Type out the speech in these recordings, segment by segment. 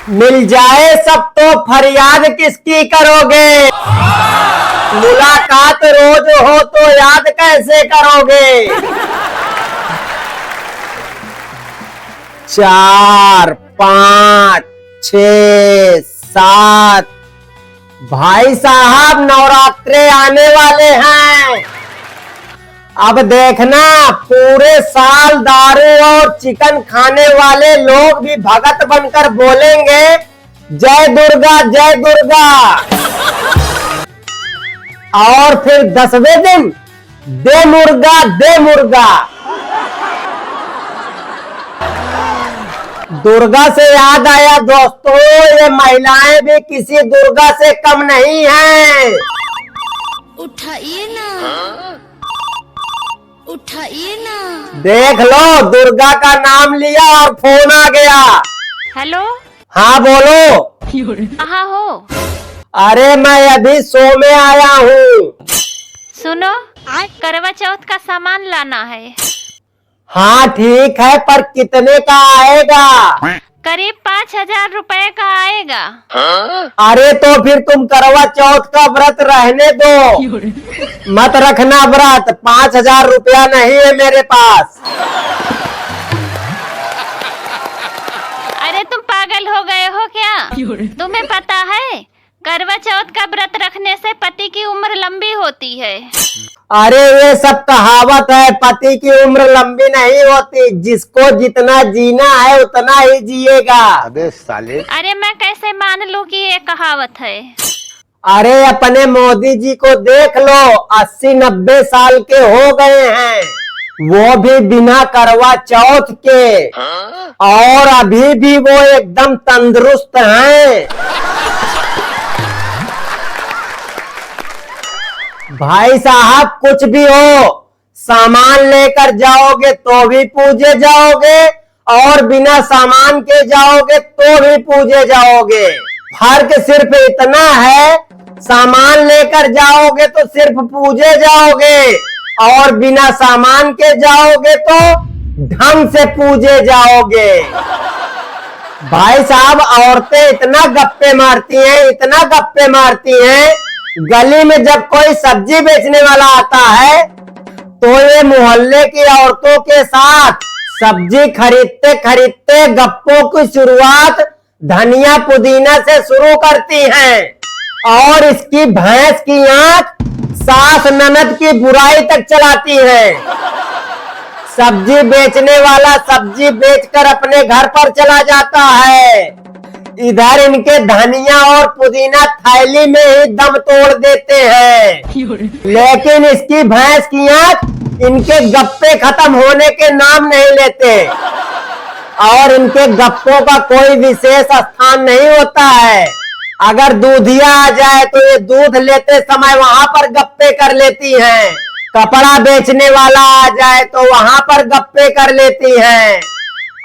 मिल जाए सब तो फरियाद किसकी करोगे। मुलाकात रोज हो तो याद कैसे करोगे। 4 5 6 7 भाई साहब नवरात्रे आने वाले हैं। अब देखना पूरे साल दारू और चिकन खाने वाले लोग भी भगत बनकर बोलेंगे जय दुर्गा जय दुर्गा। और फिर 10वें दिन दे मुर्गा दे मुर्गा। दुर्गा से याद आया दोस्तों, ये महिलाएं भी किसी दुर्गा से कम नहीं हैं। उठाइए ना, उठाइए ना। देख लो दुर्गा का नाम लिया और फोन आ गया। हेलो। हाँ बोलो। कहाँ हो? अरे मैं अभी शो में आया हूँ। सुनो, करवा चौथ का सामान लाना है। हाँ ठीक है, पर कितने का आएगा? करीब 5,000 रुपए का आएगा। अरे तो फिर तुम करवा चौथ का व्रत रहने दो, मत रखना व्रत। 5,000 रुपया नहीं है मेरे पास। अरे तुम पागल हो गए हो क्या? तुम्हें पता है करवा चौथ का व्रत रखने से पति की उम्र लंबी होती है। अरे ये सब कहावत है, पति की उम्र लंबी नहीं होती। जिसको जितना जीना है उतना ही जिएगा। अबे साले। अरे मैं कैसे मान लूं कि ये कहावत है? अरे अपने मोदी जी को देख लो, 80-90 साल के हो गए हैं, वो भी बिना करवा चौथ के, और अभी भी वो एकदम तंदुरुस्त हैं। भाई साहब कुछ भी हो, सामान लेकर जाओगे तो भी पूजे जाओगे और बिना सामान के जाओगे तो भी पूजे जाओगे। फर्क सिर्फ इतना है, सामान लेकर जाओगे तो सिर्फ पूजे जाओगे और बिना सामान के जाओगे तो ढंग से पूजे जाओगे। भाई साहब औरतें इतना गप्पे मारती हैं, इतना गप्पे मारती हैं, गली में जब कोई सब्जी बेचने वाला आता है तो ये मोहल्ले की औरतों के साथ सब्जी खरीदते खरीदते गप्पों की शुरुआत धनिया पुदीना से शुरू करती हैं और इसकी भैंस की आंख सास ननद की बुराई तक चलाती है। सब्जी बेचने वाला सब्जी बेचकर अपने घर पर चला जाता है, इधर इनके धनिया और पुदीना थैली में ही दम तोड़ देते हैं, लेकिन इसकी भैंस की आंख इनके गप्पे खत्म होने के नाम नहीं लेते और इनके गप्पों का कोई विशेष स्थान नहीं होता है। अगर दूधिया आ जाए तो ये दूध लेते समय वहां पर गप्पे कर लेती हैं, कपड़ा बेचने वाला आ जाए तो वहां पर गप्पे कर लेती हैं,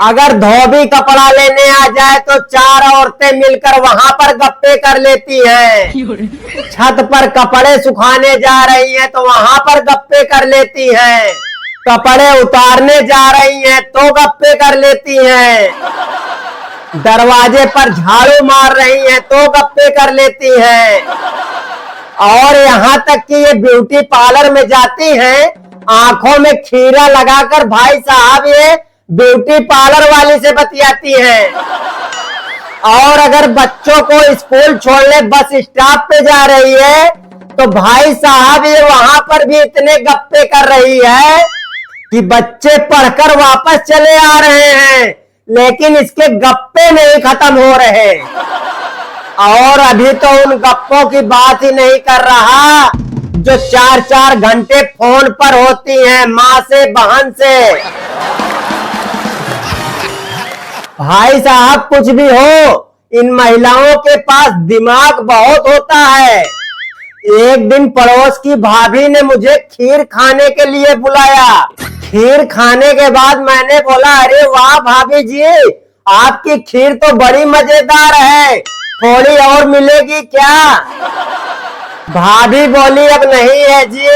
अगर धोबी कपड़ा लेने आ जाए तो 4 औरतें मिलकर वहां पर गप्पे कर लेती हैं, छत पर कपड़े सुखाने जा रही हैं तो वहां पर गप्पे कर लेती हैं, कपड़े उतारने जा रही हैं तो गप्पे कर लेती हैं, दरवाजे पर झाड़ू मार रही हैं तो गप्पे कर लेती हैं, और यहाँ तक कि ये ब्यूटी पार्लर में जाती हैं, आंखों में खीरा लगाकर भाई साहब ये ब्यूटी पार्लर वाली से बतियाती हैं। और अगर बच्चों को स्कूल छोड़ने बस स्टॉप पे जा रही है तो भाई साहब ये वहां पर भी इतने गप्पे कर रही है कि बच्चे पढ़कर वापस चले आ रहे हैं, लेकिन इसके गप्पे नहीं खत्म हो रहे। और अभी तो उन गप्पों की बात ही नहीं कर रहा जो 4-4 घंटे फोन पर होती हैं माँ से बहन से। भाई साहब कुछ भी हो, इन महिलाओं के पास दिमाग बहुत होता है। एक दिन पड़ोस की भाभी ने मुझे खीर खाने के लिए बुलाया। खीर खाने के बाद मैंने बोला, अरे वाह भाभी जी, आपकी खीर तो बड़ी मजेदार है, थोड़ी और मिलेगी क्या? भाभी बोली अब नहीं है जी।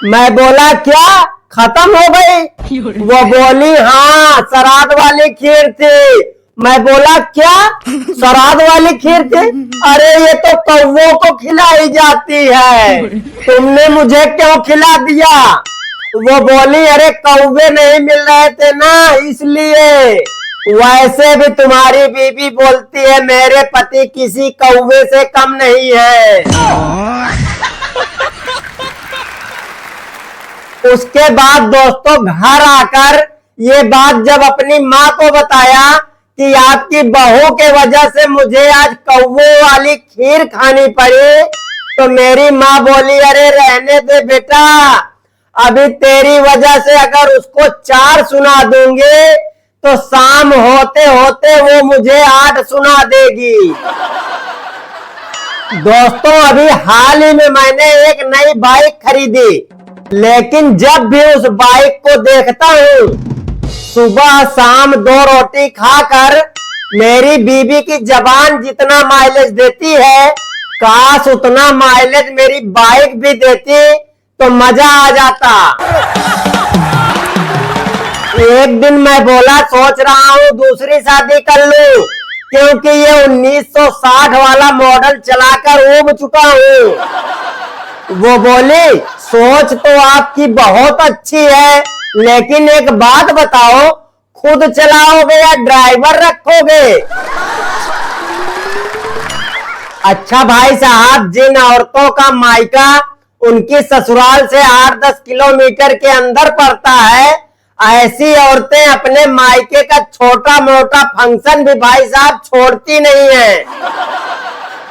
मैं बोला क्या खत्म हो गई? वो बोली हाँ, श्राद्ध वाली खीर थी, मैं बोला क्या श्राद्ध वाली खीर थी? अरे ये तो कौवों को खिलाई जाती है, तुमने मुझे क्यों खिला दिया? वो बोली अरे कौवे नहीं मिल रहे थे ना इसलिए। वैसे भी तुम्हारी बीबी बोलती है मेरे पति किसी कौवे से कम नहीं है। उसके बाद दोस्तों घर आकर ये बात जब अपनी माँ को बताया कि आपकी बहू के वजह से मुझे आज कौवे वाली खीर खानी पड़ी, तो मेरी माँ बोली अरे रहने दे बेटा, अभी तेरी वजह से अगर उसको 4 सुना दूंगी तो शाम होते होते वो मुझे 8 सुना देगी। दोस्तों अभी हाल ही में मैंने एक नई बाइक खरीदी, लेकिन जब भी उस बाइक को देखता हूँ सुबह शाम 2 रोटी खाकर मेरी बीबी की जबान जितना माइलेज देती है, काश उतना माइलेज मेरी बाइक भी देती तो मजा आ जाता। एक दिन मैं बोला सोच रहा हूँ दूसरी शादी कर लूं, क्योंकि ये 1960 वाला मॉडल चलाकर ऊब चुका हूँ। वो बोली सोच तो आपकी बहुत अच्छी है, लेकिन एक बात बताओ, खुद चलाओगे या ड्राइवर रखोगे? अच्छा भाई साहब, जिन औरतों का मायका उनकी ससुराल से 8-10 किलोमीटर के अंदर पड़ता है, ऐसी औरतें अपने मायके का छोटा मोटा फंक्शन भी भाई साहब छोड़ती नहीं है।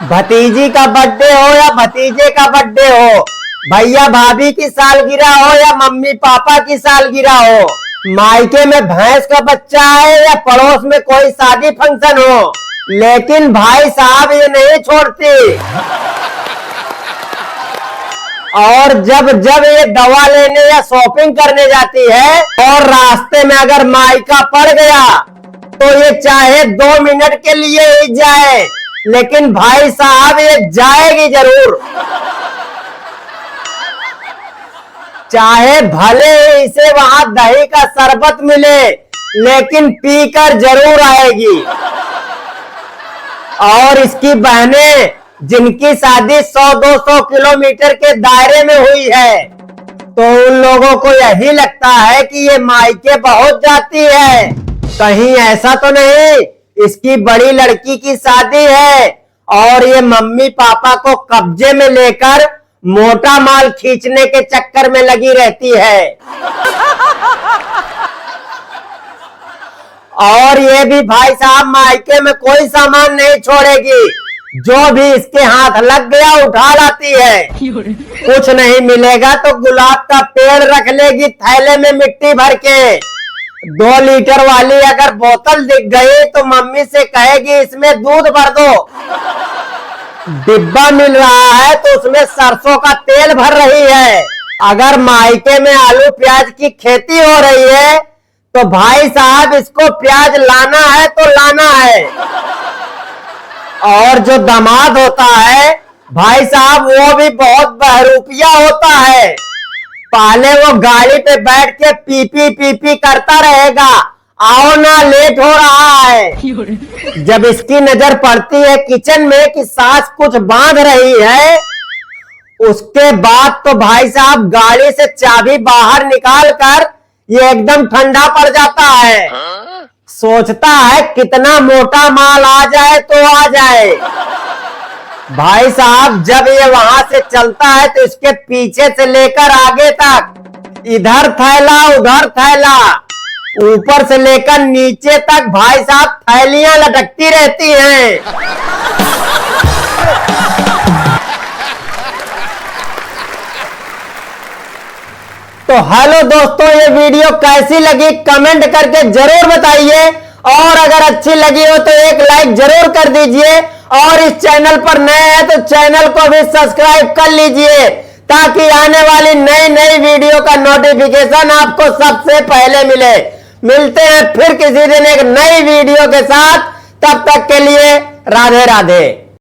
भतीजी का बर्थडे हो या भतीजे का बर्थडे हो, भैया भाभी की सालगिरह हो या मम्मी पापा की सालगिरह हो, मायके में भैंस का बच्चा है या पड़ोस में कोई शादी फंक्शन हो, लेकिन भाई साहब ये नहीं छोड़ती। और जब जब ये दवा लेने या शॉपिंग करने जाती है और रास्ते में अगर मायका पड़ गया तो ये चाहे 2 मिनट के लिए ही जाए, लेकिन भाई साहब ये जाएगी जरूर। चाहे भले इसे वहां दही का शरबत मिले, लेकिन पीकर जरूर आएगी। और इसकी बहनें जिनकी शादी 100-200 किलोमीटर के दायरे में हुई है, तो उन लोगों को यही लगता है कि ये मायके बहुत जाती है, कहीं ऐसा तो नहीं इसकी बड़ी लड़की की शादी है और ये मम्मी पापा को कब्जे में लेकर मोटा माल खींचने के चक्कर में लगी रहती है। और ये भी भाई साहब मायके में कोई सामान नहीं छोड़ेगी, जो भी इसके हाथ लग गया उठा लाती है। कुछ नहीं मिलेगा तो गुलाब का पेड़ रख लेगी थैले में मिट्टी भर के। 2 लीटर वाली अगर बोतल दिख गई तो मम्मी से कहेगी इसमें दूध भर दो। डिब्बा मिल रहा है तो उसमें सरसों का तेल भर रही है। अगर मायके में आलू प्याज की खेती हो रही है तो भाई साहब इसको प्याज लाना है तो लाना है। और जो दामाद होता है भाई साहब वो भी बहुत बहरूपिया होता है। पहले वो गाड़ी पे बैठ के पी पी करता रहेगा, आओ ना लेट हो रहा है। जब इसकी नजर पड़ती है किचन में कि सास कुछ बांध रही है, उसके बाद तो भाई साहब गाड़ी से चाबी बाहर निकाल कर ये एकदम ठंडा पड़ जाता है। सोचता है कितना मोटा माल आ जाए तो आ जाए। भाई साहब जब ये वहां से चलता है तो इसके पीछे से लेकर आगे तक इधर थैला उधर थैला, ऊपर से लेकर नीचे तक भाई साहब थैलियां लटकती रहती हैं। तो हेलो दोस्तों, ये वीडियो कैसी लगी कमेंट करके जरूर बताइए, और अगर अच्छी लगी हो तो एक लाइक जरूर कर दीजिए, और इस चैनल पर नए हैं तो चैनल को भी सब्सक्राइब कर लीजिए, ताकि आने वाली नई वीडियो का नोटिफिकेशन आपको सबसे पहले मिले। मिलते हैं फिर किसी दिन एक नई वीडियो के साथ, तब तक के लिए राधे राधे।